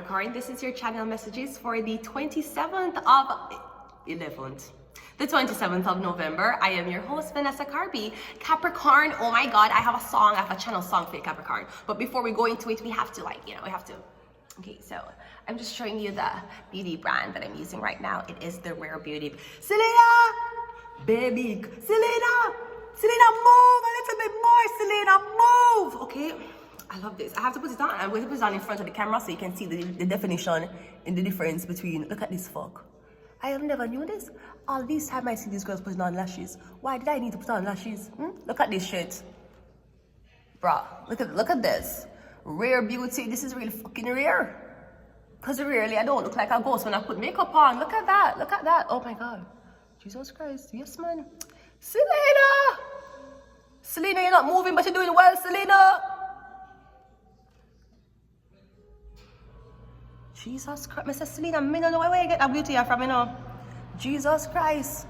Capricorn. This is your channel messages for the 27th of 11th. The 27th of November. I am your host, Vanessa Carby. Capricorn, oh my God, I have a song, I have a channel song for Capricorn. But before we go into it, we have to okay, so I'm just showing you the beauty brand that I'm using right now. It is the Rare Beauty. Selena! Baby, Selena, move a little bit more, Selena, move. Okay, I love this. I have to put it on. I'm going to put it on in front of the camera so you can see the definition and the difference between, look at this fuck. I have never knew this. All these time I see these girls putting on lashes. Why did I need to put on lashes? Look at this shit. Bruh, look at this. Rare Beauty, this is really fucking rare. Because really, I don't look like a ghost when I put makeup on. Look at that, oh my God. Jesus Christ, yes man. Selena, you're not moving, but you're doing well, Selena. Jesus Christ, Mr. Selena, I don't know where you get that beauty from, you know. Jesus Christ.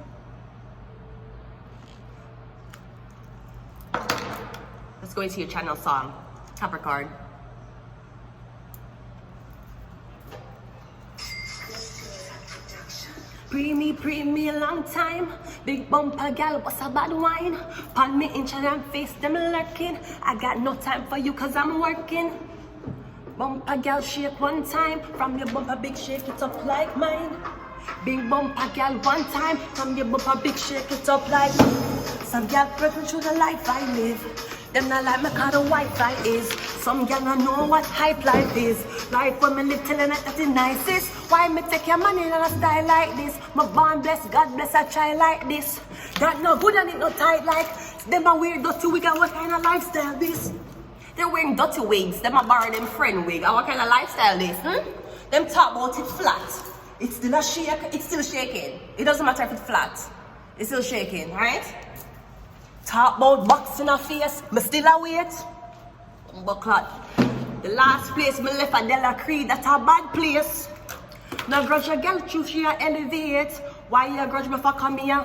Let's go into your channel song, Capricorn. Pre me a long time. Big bumper gal, what's a bad wine? Pan me inch and face them lurking. I got no time for you cause I'm working. Bumper gal shake one time. From your bumper big shake it up like mine. Big bumper gal one time. From your bumper big shake it up like mine. Some gal prefer through the life I live. Them not like me cause the Wi-Fi is. Some gal not know what hype life is. Life when me live telling it that the nicest. Why me take your money in a style like this? My born blessed, God bless I try like this. That no good and it no tight like. Them a weird dirty wig and what kind of lifestyle this? They're wearing dirty wigs. Them a borrow them friend wig. And what kind of lifestyle this? Them talk about it flat. It's still a shake, it's still shaking. It doesn't matter if it's flat. It's still shaking, right? Talk about box in her face, but still I wait. But the last place me left a Della Creed, that's a bad place. No grudge a girl choose she a elevate. Why you grudge me for come here?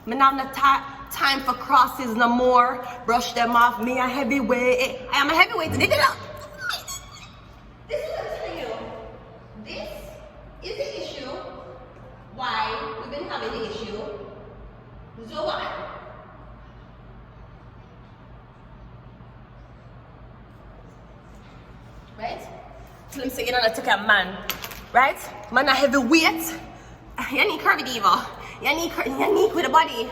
Me now no time for crosses no more. Brush them off, me a heavyweight. I am a heavyweight, dig it up. This is what I'm telling you. This is the issue. Why we've been having the issue. So why? Right? So you say you don't take a man, right? Man a heavyweight. You need curvy diva. You need with a body.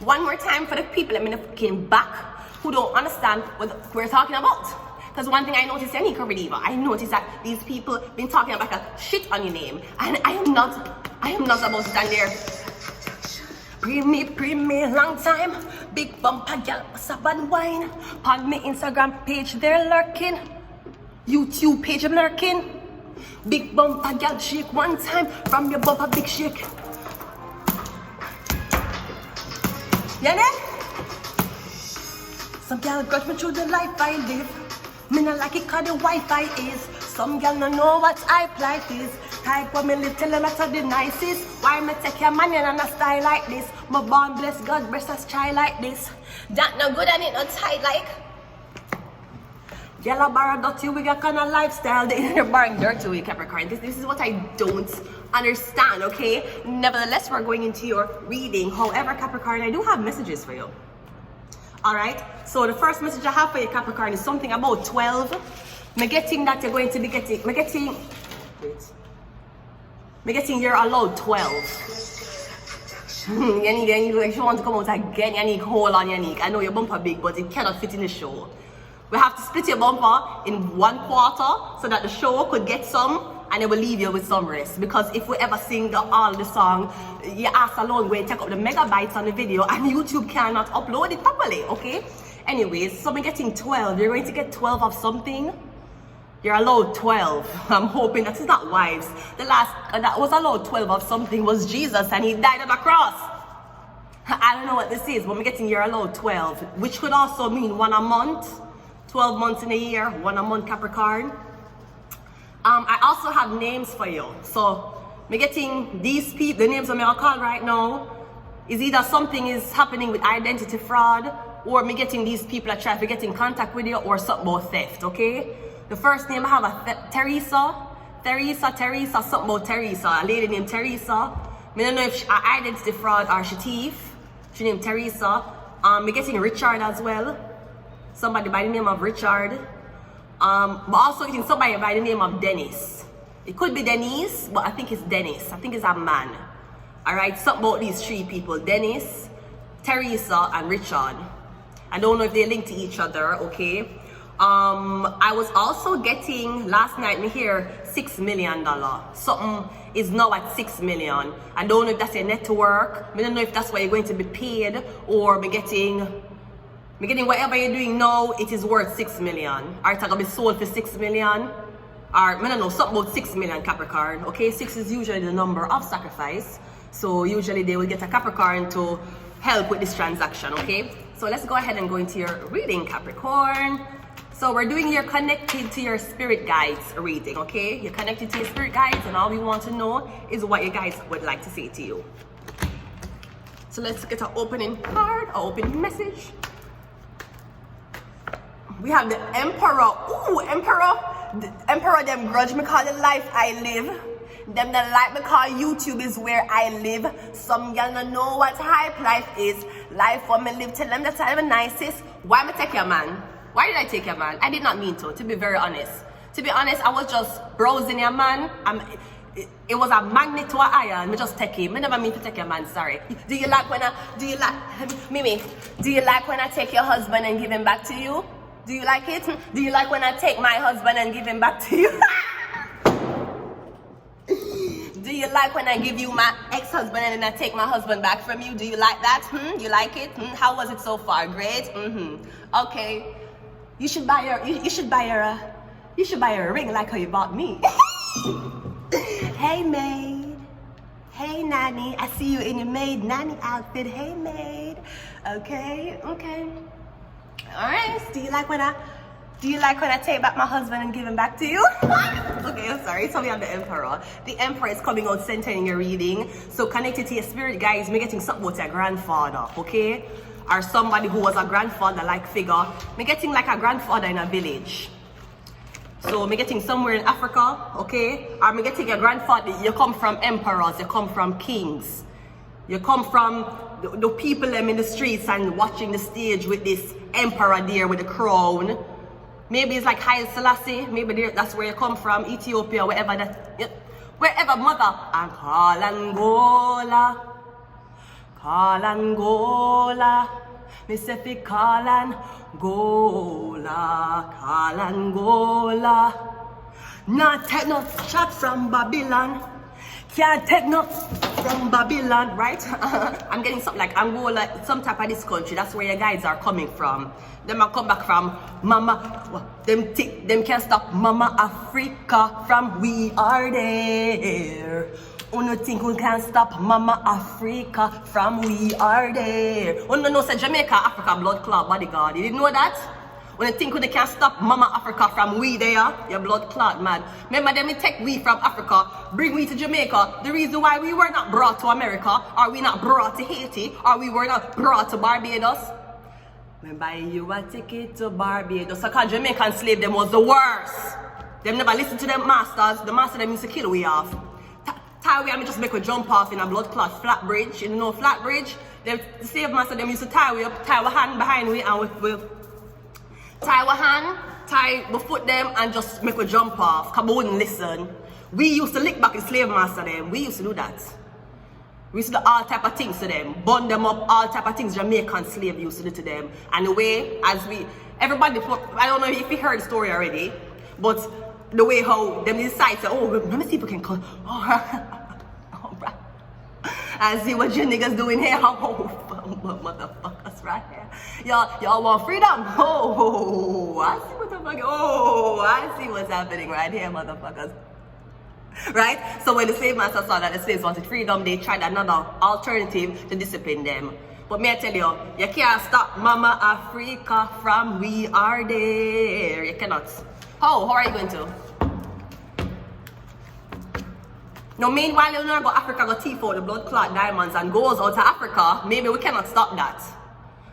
One more time for the people in the fucking back who don't understand what we're talking about. Because one thing I noticed, you need curvy diva. I noticed that these people been talking about a shit on your name, and I am not about to stand there. Pre me long time. Big bumper gal, what's a bad wine? On my Instagram page, they're lurking. YouTube page, I'm lurking. Big bumper gal shake one time. From your bumper big shake. You know? Some gal grudge me through the life I live. Me not like it cause the Wi-Fi is. Some gal no know what hype life is. Type what me live tell them that's the nicest. Why me take your money and a style like this? My born bless God bless us child like this. That no good and it not tight like. Yellow bar dirty wig, a kind of lifestyle. They're borrowing dirty wig, Capricorn. This is what I don't understand, okay? Nevertheless, we're going into your reading. However, Capricorn, I do have messages for you. Alright? So the first message I have for you, Capricorn, is something about 12. Me getting that you're going to be getting, me getting you're allowed 12. If you want to come out again, you need hold on your neck. I know your bumper big, but it cannot fit in the show. We have to split your bumper in 1 quarter so that the show could get some and it will leave you with some rest. Because if we ever sing all the song, your ass alone will take up the megabytes on the video and YouTube cannot upload it properly, okay? Anyways, so we're getting 12. You're going to get 12 of something. You're allowed 12. I'm hoping that is not wives. The last that was allowed 12 of something was Jesus and he died on the cross. I don't know what this is, but we're getting you're allowed 12, which could also mean 1 a month. 12 months in a year, 1 a month, Capricorn. I also have names for you. So, me getting these people, the names I'm gonna call right now, is either something is happening with identity fraud, or me getting these people that try to get in contact with you, or something about theft, okay? The first name I have a Teresa, Teresa, something about Teresa. A lady named Teresa. I don't know if she identity fraud or she thief. She named Teresa. We're getting Richard as well. Somebody by the name of Richard. But also getting somebody by the name of Dennis. It could be Denise, but I think it's Dennis. I think it's a man. Alright, something about these three people. Dennis, Teresa, and Richard. I don't know if they link to each other, okay? I was also getting, last night me hear $6 million. Something is now at 6 million. I don't know if that's a network. I don't know if that's why you're going to be paid, or me getting whatever you're doing now, it is worth 6 million. Or it's gonna be sold for 6 million. Or I don't know, something about 6 million Capricorn. Okay, 6 is usually the number of sacrifice. So usually they will get a Capricorn to help with this transaction, okay? So let's go ahead and go into your reading, Capricorn. So we're doing your connected to your spirit guides reading, okay? You're connected to your spirit guides, and all we want to know is what your guides would like to say to you. So let's get an opening card, an opening message. We have the Emperor. Ooh, Emperor. The Emperor, them grudge me call the life I live. Them that like me call YouTube is where I live. Some y'all don't know what hype life is. Life for me live, tell them that I'm the nicest. Why me take your man? Why did I take your man? I did not mean to be very honest. To be honest, I was just browsing your man. It was a magnet to an iron. Me just take him. I never mean to take your man, sorry. Do you like when Mimi, do you like when I take your husband and give him back to you? Do you like it? Do you like when I take my husband and give him back to you? Do you like when I give you my ex-husband and then I take my husband back from you? Do you like that? You like it? How was it so far? Great? Okay. You should buy her a ring like how you bought me. Hey maid. Hey nanny. I see you in your maid nanny outfit. Hey maid. Okay. Alright. Do you like when I take back my husband and give him back to you? Okay, I'm sorry. So we have the Emperor. The Emperor is coming out center in your reading. So connected to your spirit guys, me getting something about your grandfather, okay? Or somebody who was a grandfather-like figure. Me getting like a grandfather in a village. So me getting somewhere in Africa, okay? Or me getting a grandfather, you come from emperors, you come from kings. You come from the people them in the streets and watching the stage with this emperor there with the crown. Maybe it's like Haile Selassie, maybe that's where you come from, Ethiopia, wherever mother. And call Angola, me say fi call Angola. Not take no shot from Babylon. Can't take no from Babylon, right? I'm getting something like Angola, some type of this country. That's where your guys are coming from. Them are come back from Mama. Them can't stop Mama Africa from we are there. Uno think we can stop Mama Africa from we are there. Uno know say Jamaica, Africa blood clot bodyguard. You didn't know that? When you think they can't stop Mama Africa from we there, your blood clot mad. Remember them take we from Africa, bring we to Jamaica. The reason why we were not brought to America, or we not brought to Haiti, or we were not brought to Barbados. Me buy you a ticket to Barbados. So cause Jamaican slave them was the worst. Them never listen to them masters. The master them used to kill we off. Tie we and me just make a jump off in a blood clot flat bridge. You know flat bridge? The slave master them used to tie we up, tie our hand behind we and we tie our hand, tie the foot them and just make a jump off. Cause we wouldn't listen. We used to lick back the slave master them. We used to do that. We used to do all type of things to them. Bond them up, all type of things Jamaican slave used to do to them. And the way as everybody, I don't know if you heard the story already, but the way how them decide to, oh, let me see if we can call, right. I see what you niggas doing here. Oh, motherfuckers right here. Y'all want freedom? Oh, I see what's happening. Oh, I see what's happening right here, motherfuckers. Right? So when the slave master saw that the slaves wanted freedom, they tried another alternative to discipline them. But may I tell you, you can't stop Mama Africa from we are there. You cannot. How are you going to? Now, meanwhile, you know, go Africa, go thief out the blood clot diamonds and goes out to Africa, maybe we cannot stop that.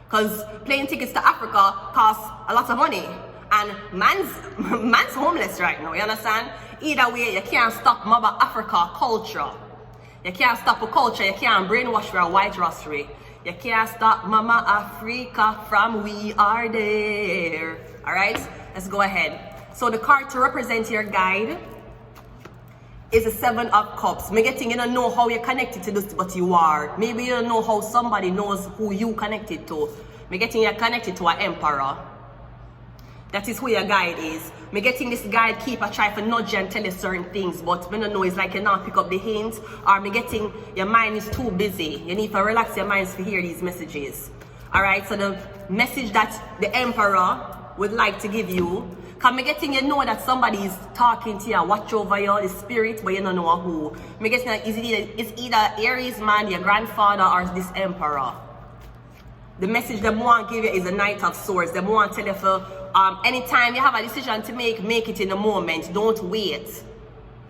Because plane tickets to Africa cost a lot of money. And man's homeless right now, you understand? Either way, you can't stop Mother Africa culture. You can't stop a culture. You can't brainwash for a white rosary. You can't stop Mama Africa from we are there. Alright, let's go ahead. So the card to represent your guide is the Seven of Cups. Me getting you don't know how you're connected to this, but you are. Maybe you don't know how somebody knows who you connected to. Me getting you connected to an emperor. That is who your guide is. Me getting this guide keep a try for nudge and tell you certain things, but me don't know, it's like you not pick up the hints, or me getting your mind is too busy. You need to relax your minds to hear these messages. Alright, so the message that the emperor would like to give you, because me getting you know that somebody is talking to you, watch over you, the spirit, but you don't know who. Me getting it's either Aries man, your grandfather, or this emperor. The message they want to give you is a Knight of Swords. They want to tell you for anytime you have a decision to make it in the moment. Don't wait.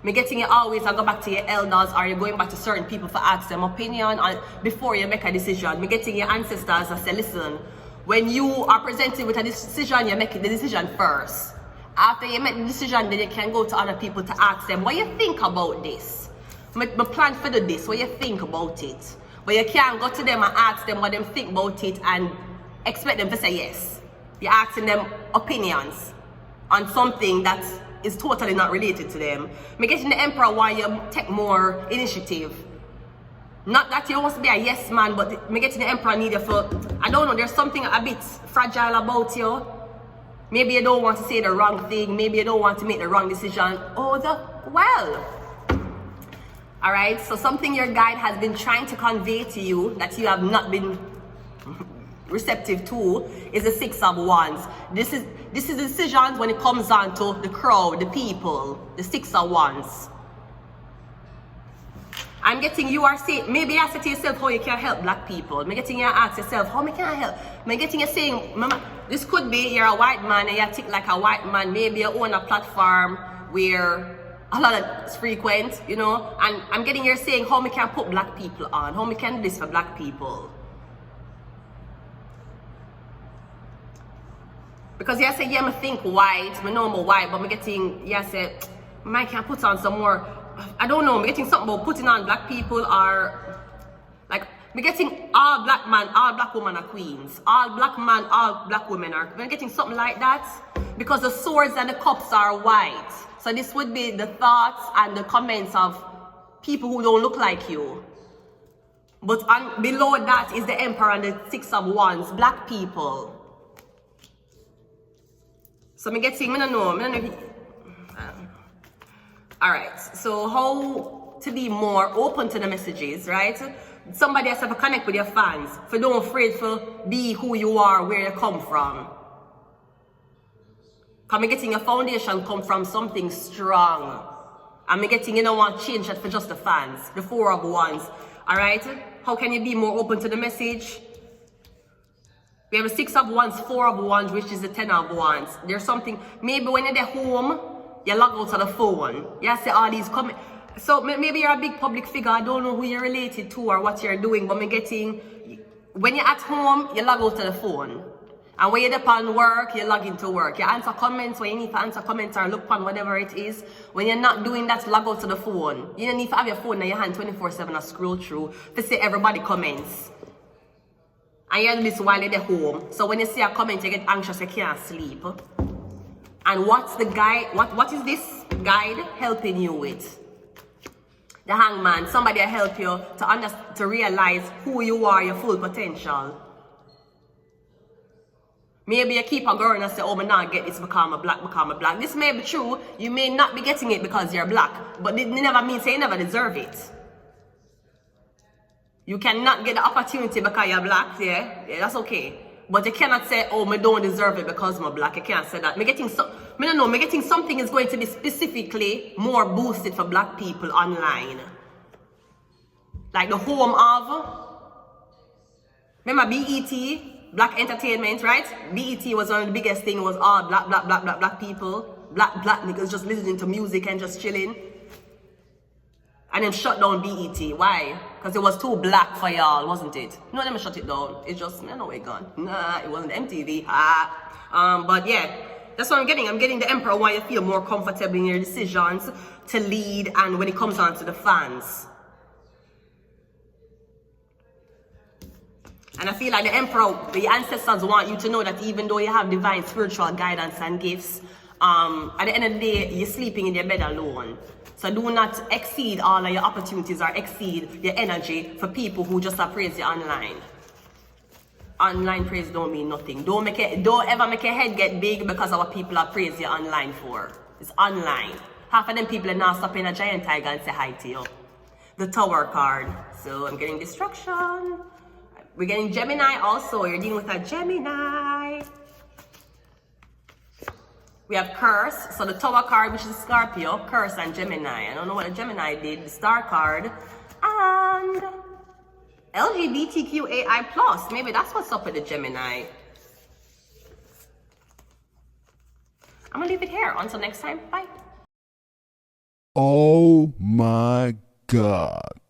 Me getting you always I go back to your elders, or you're going back to certain people for ask them opinion before you make a decision. Me getting your ancestors I say, listen, when you are presented with a decision, you make the decision first. After you make the decision, then you can go to other people to ask them, what you think about this? Me plan for this, what you think about it? But you can't go to them and ask them what they think about it and expect them to say yes. You're asking them opinions on something that is totally not related to them. Me getting the emperor why you take more initiative. Not that you want to be a yes man, but me getting the emperor need you for, I don't know, there's something a bit fragile about you. Maybe you don't want to say the wrong thing. Maybe you don't want to make the wrong decision. Alright, so something your guide has been trying to convey to you that you have not been receptive to is the Six of Wands. This is decisions when it comes on to the crowd, the people, the Six of Wands. I'm getting you are saying, maybe ask to yourself how you can help black people. I'm getting you ask yourself, how can I help? I'm getting you saying, Mama, this could be you're a white man and you think like a white man. Maybe you own a platform where a lot of it's frequent, you know, and I'm getting you saying how we can put black people on, how we can do this for black people. Because you say, yeah, I think white, I know I'm white, but I'm getting, yeah, say, I can put on some more, I don't know, I'm getting something about putting on black people are, like, I'm getting all black man, all black women are queens, all black man, all black women are, I'm getting something like that, because the swords and the cups are white. So this would be the thoughts and the comments of people who don't look like you. But below that is the Emperor and the Six of Wands, black people. So me getting, I don't know. Alright, so how to be more open to the messages, right? Somebody has to connect with your fans. For don't afraid to be who you are, where you come from. Because I'm getting a foundation come from something strong. And I'm getting, you don't want to change that for just the fans. The Four of Wands. Alright? How can you be more open to the message? We have the Six of Wands, Four of Wands, which is the Ten of Wands. There's something, maybe when you're at home, you log out of the phone. You see all these comments. So maybe you're a big public figure. I don't know who you're related to or what you're doing, but I'm getting, when you're at home, you log out of the phone. And when you're upon work, you log into work. You answer comments when you need to answer comments or look upon whatever it is. When you're not doing that, log out to the phone. You don't need to have your phone in your hand 24/7 and scroll through to see everybody comments. And you do this while you're at home. So when you see a comment, you get anxious, you can't sleep. And what's the guide? What is this guide helping you with? The Hangman. Somebody will help you to realize who you are, your full potential. Maybe you keep on going and say, oh, I not get this because I'm black. This may be true. You may not be getting it because you're black. But it never means you never deserve it. You cannot get the opportunity because you're black, yeah, that's okay. But you cannot say, oh, I don't deserve it because I'm black. You can't say that. I'm getting something is going to be specifically more boosted for black people online. Like the home of, remember BET? Black entertainment, right? BET was one of the biggest things, was all black people. Black niggas just listening to music and just chilling. And then shut down BET. Why? Because it was too black for y'all, wasn't it? No, let me shut it down. It's just, I know it gone. Nah, it wasn't MTV. But yeah, That's what I'm getting. I'm getting the Emperor, why you feel more comfortable in your decisions to lead and when it comes on to the fans. And I feel like the Emperor, the ancestors want you to know that even though you have divine spiritual guidance and gifts, at the end of the day, you're sleeping in your bed alone. So do not exceed all of your opportunities or exceed your energy for people who just praise you online. Online praise don't mean nothing. Don't ever make your head get big because of what people are praising you online for. It's online. Half of them people are now stopping a giant tiger and say hi to you. The Tower card. So I'm getting destruction. We're getting Gemini also. You're dealing with a Gemini. We have curse. So the Tower card, which is Scorpio, curse and Gemini. I don't know what a Gemini did. The Star card. And LGBTQAI+. Maybe that's what's up with the Gemini. I'm gonna leave it here. Until next time, bye. Oh my God.